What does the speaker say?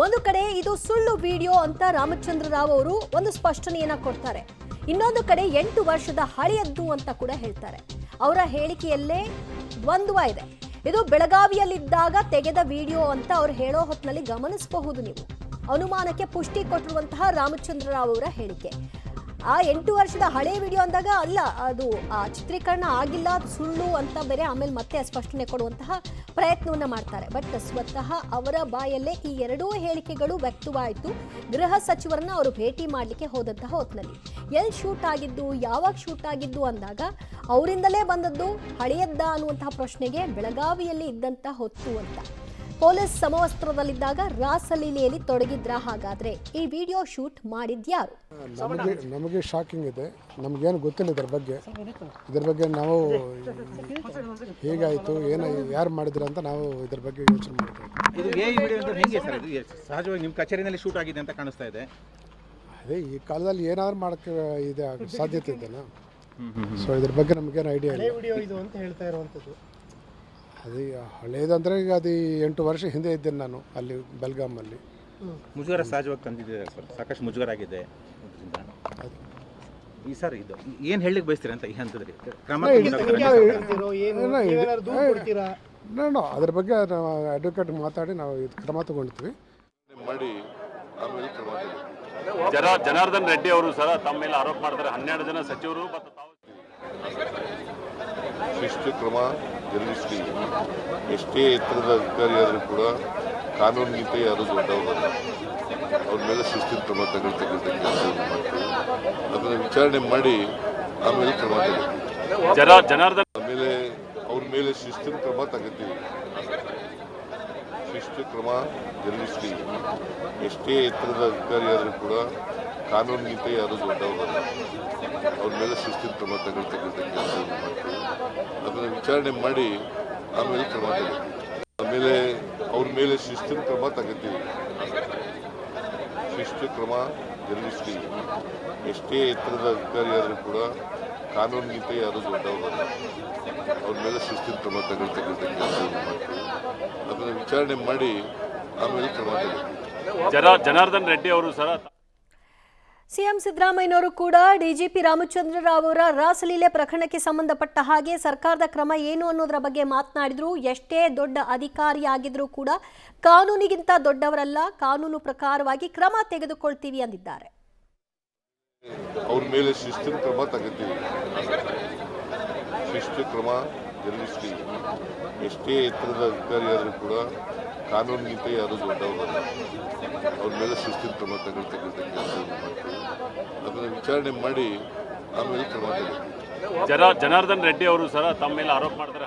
ಒಂದು ಕಡೆ ಇದು ಸುಳ್ಳು ವಿಡಿಯೋ ಅಂತ ರಾಮಚಂದ್ರ ರಾವ್ ಅವರು ಒಂದು ಸ್ಪಷ್ಟನೆಯನ್ನ ಕೊಡ್ತಾರೆ. ಇನ್ನೊಂದು ಕಡೆ 8 ವರ್ಷದ ಹಳೆಯದ್ದು ಅಂತ ಕೂಡ ಹೇಳ್ತಾರೆ. ಅವರ ಹೇಳಿಕೆಯಲ್ಲೇ ದ್ವಂದ್ವ ಇದೆ. ಇದು ಬೆಳಗಾವಿಯಲ್ಲಿದ್ದಾಗ ತೆಗೆದ ವಿಡಿಯೋ ಅಂತ ಅವ್ರು ಹೇಳೋ ಹೊತ್ತಿನಲ್ಲಿ ಗಮನಿಸಬಹುದು ನೀವು. ಅನುಮಾನಕ್ಕೆ ಪುಷ್ಟಿ ಕೊಟ್ಟಿರುವಂತಹ ರಾಮಚಂದ್ರ ರಾವ್ ಅವರ ಹೇಳಿಕೆ. ಆ 8 ವರ್ಷದ ಹಳೆ ವಿಡಿಯೋ ಅಂದಾಗ ಅಲ್ಲ, ಅದು ಆ ಚಿತ್ರೀಕರಣ ಆಗಿಲ್ಲ, ಸುಳ್ಳು ಅಂತ ಬೇರೆ ಆಮೇಲೆ ಮತ್ತೆ ಸ್ಪಷ್ಟನೆ ಕೊಡುವಂತಹ ಪ್ರಯತ್ನವನ್ನ ಮಾಡ್ತಾರೆ. ಬಟ್ ಸ್ವತಃ ಅವರ ಬಾಯಲ್ಲೇ ಈ ಎರಡೂ ಹೇಳಿಕೆಗಳು ವ್ಯಕ್ತವಾಯಿತು. ಗೃಹ ಸಚಿವರನ್ನ ಅವರು ಭೇಟಿ ಮಾಡಲಿಕ್ಕೆ ಹೋದಂತಹ ಹೊತ್ತಿನಲ್ಲಿ ಎಲ್ಲಿ ಶೂಟ್ ಆಗಿದ್ದು, ಯಾವಾಗ ಶೂಟ್ ಆಗಿದ್ದು ಅಂದಾಗ ಅವರಿಂದಲೇ ಬಂದದ್ದು ಹಳೆಯದ್ದ ಅನ್ನುವಂತಹ ಪ್ರಶ್ನೆಗೆ ಬೆಳಗಾವಿಯಲ್ಲಿ ಇದ್ದಂತಹ ಹೊತ್ತು ಅಂತ. ಪೊಲೀಸ್ ಸಮವಸ್ತ್ರದಲ್ಲಿದ್ದಾಗ ರಾಸಲೀಲೆಯಲ್ಲಿ ತೊಡಗಿದ್ರ? ಹಾಗಾದ್ರೆ ಈ ವಿಡಿಯೋ ಶೂಟ್ ಮಾಡಿದ್ಯಾರು? ನಮಗೆ ಶಾಕಿಂಗ್ ಇದೆ. ನಮಗೇನು ಗೊತ್ತಿಲ್ಲ ಇದ್ರ ಬಗ್ಗೆ ನಾವು ಹೇಗಾಯಿತು, ಏನು ಯಾರು ಮಾಡಿದ್ರು ಅಂತ ನಾವು ಇದ್ರ ಬಗ್ಗೆ ಯೋಚನೆ ಮಾಡ್ತೀವಿ. ಸಹಜವಾಗಿ ನಿಮ್ಮ ಕಚೇರಿನಲ್ಲಿ ಶೂಟ್ ಆಗಿದೆ ಅಂತ ಕಾಣಿಸ್ತಾ ಇದೆ. ಅದೇ ಈ ಕಾಲದಲ್ಲಿ ಏನಾದ್ರು ಮಾಡೋಕ್ಕೆ ಇದೆ ಸಾಧ್ಯತೆ ಇದೆನಾ? ಸೊ ಇದ್ರ ಬಗ್ಗೆ ನಮಗೇನು ಐಡಿಯಾ ಇಲ್ಲ. ವಿಡಿಯೋ ಇದು ಅಂತ ಹೇಳ್ತಾ ಇರುವಂಥದ್ದು ಅದೇ ಹಳೇದಂದರೆ ಈಗ ಅದು 8 ವರ್ಷ ಹಿಂದೆ ಇದ್ದೇನೆ ನಾನು ಅಲ್ಲಿ ಬೆಲ್ಗಾಮಲ್ಲಿ. ಮುಜುಗರ ಸಹಜವಾಗಿ ತಂದಿದೆ ಸರ್, ಸಾಕಷ್ಟು ಮುಜುಗರ ಆಗಿದೆ. ಈ ಸರ್ ಇದು ಏನು ಹೇಳಲಿಕ್ಕೆ ಬಯಸ್ತೀರಾ ಅಂತ ಈ ಹಂತದಲ್ಲಿ ನಾನು ಅದ್ರ ಬಗ್ಗೆ ನಾವು ಅಡ್ವೊಕೇಟ್ ಮಾತಾಡಿ ನಾವು ಇದು ಕ್ರಮ ತಗೊಂಡಿದ್ವಿ ಮಾಡಿ. ಆಮೇಲೆ ಜನಾರ್ದನ್ ರೆಡ್ಡಿ ಅವರು ಸಹ ತಮ್ಮ ಮೇಲೆ ಆರೋಪ ಮಾಡ್ತಾರೆ. 12 ಜನ ಸಚಿವರು ಮತ್ತು ಶಿಸ್ತು ಕ್ರಮ ಜರುಗಿಸಿ ಎಷ್ಟೇ ಎತ್ತರದ ಅಧಿಕಾರಿಯಾದರೂ ಕೂಡ ಕಾನೂನಿಗಿಂತ ಯಾರು ದೊಡ್ಡವರಲ್ಲ. ಅವ್ರ ಮೇಲೆ ಶಿಸ್ತಿನ ಕ್ರಮ ತಗೊಳ್ತಕ್ಕಂಥ ಕೆಲಸವನ್ನು ಮಾಡ್ತೀವಿ. ಅದನ್ನು ವಿಚಾರಣೆ ಮಾಡಿ ಆಮೇಲೆ ಕ್ರಮ ತಗೊಳ್ತೀವಿ. ಜನಾರ್ದನ್ ಆಮೇಲೆ ಅವ್ರ ಮೇಲೆ ಶಿಸ್ತಿನ ಕ್ರಮ ತಗೋತೀವಿ. ಶಿಸ್ತು ಕ್ರಮ ಜರುಗಿಸಿ ಎಷ್ಟೇ ಎತ್ತರದ ಅಧಿಕಾರಿಯಾದರೂ ಕೂಡ ಕಾನೂನಿಗಿಂತ ಯಾರು ದೊಡ್ಡವರಲ್ಲ. ಅವ್ರ ಮೇಲೆ ಶಿಸ್ತಿನ ಕ್ರಮ ತಗೊಳ್ತಕ್ಕಂಥ ಕೆಲಸವನ್ನು ಮಾಡ್ತೀವಿ. ಅದನ್ನು ವಿಚಾರಣೆ ಮಾಡಿ ಆಮೇಲೆ ಕ್ರಮ ತಗೋತೀವಿ. ಆಮೇಲೆ ಅವ್ರ ಮೇಲೆ ಶಿಸ್ತಿನ ಕ್ರಮ ತಗೋತೀವಿ. ಶಿಸ್ತು ಕ್ರಮ ಜರುಗಿಸಿ ಎಷ್ಟೇ ಎತ್ತರದ ಅಧಿಕಾರಿಯಾದರೂ ಕೂಡ ಕಾನೂನಿಗಿಂತ ಯಾರು ದೊಡ್ಡವರಲ್ಲ. ಅವ್ರ ಮೇಲೆ ಶಿಸ್ತಿನ ಕ್ರಮ ತಗೊಳ್ತಕ್ಕಂಥ ಕೆಲಸವನ್ನು ಮಾಡ್ತೀವಿ. ಅದನ್ನು ವಿಚಾರಣೆ ಮಾಡಿ ಆಮೇಲೆ ಕ್ರಮ ತಗೋತೀವಿ. ಜನಾರ್ದನ್ ರೆಡ್ಡಿ ಅವರು ಸಹ ಸಿಎಂ ಸಿದ್ದರಾಮಯ್ಯನವರು ಕೂಡ ಡಿಜಿಪಿ ರಾಮಚಂದ್ರ ರಾವ್ ಅವರ ರಾಸಲೀಲೆ ಪ್ರಕರಣಕ್ಕೆ ಸಂಬಂಧಪಟ್ಟ ಹಾಗೆ ಸರ್ಕಾರದ ಕ್ರಮ ಏನು ಅನ್ನೋದರ ಬಗ್ಗೆ ಮಾತನಾಡಿದ್ರು. ಎಷ್ಟೇ ದೊಡ್ಡ ಅಧಿಕಾರಿಯಾಗಿದ್ರೂ ಕೂಡ ಕಾನೂನಿಗಿಂತ ದೊಡ್ಡವರಲ್ಲ, ಕಾನೂನು ಪ್ರಕಾರವಾಗಿ ಕ್ರಮ ತೆಗೆದುಕೊಳ್ತೀವಿ ಅಂದಿದ್ದಾರೆ. ಅವ್ರ ಮೇಲೆ ಶಿಸ್ತಿನ ಕ್ರಮ ತಗೋತೀವಿ. ಶಿಸ್ತು ಕ್ರಮ ಜರುಗಿಸಿ ಎಷ್ಟೇ ಎತ್ತರದ ಅಧಿಕಾರಿಯಾದರೂ ಕೂಡ ಕಾನೂನಿಗಿಂತ ಯಾರು ದೊಡ್ಡವರಲ್ಲ. ಅವ್ರ ಮೇಲೆ ಶಿಸ್ತಿನ ಕ್ರಮ ತಗೊಳ್ತಕ್ಕಂಥ ಕೆಲಸವನ್ನು ಮಾಡ್ತೀವಿ. ಅದನ್ನು ವಿಚಾರಣೆ ಮಾಡಿ ಆಮೇಲೆ ಕ್ರಮ ತಗೋತೀವಿ. ಜನಾರ್ದನ್ ರೆಡ್ಡಿ ಅವರು ಸಹ ತಮ್ಮ ಮೇಲೆ ಆರೋಪ ಮಾಡ್ತಾರೆ.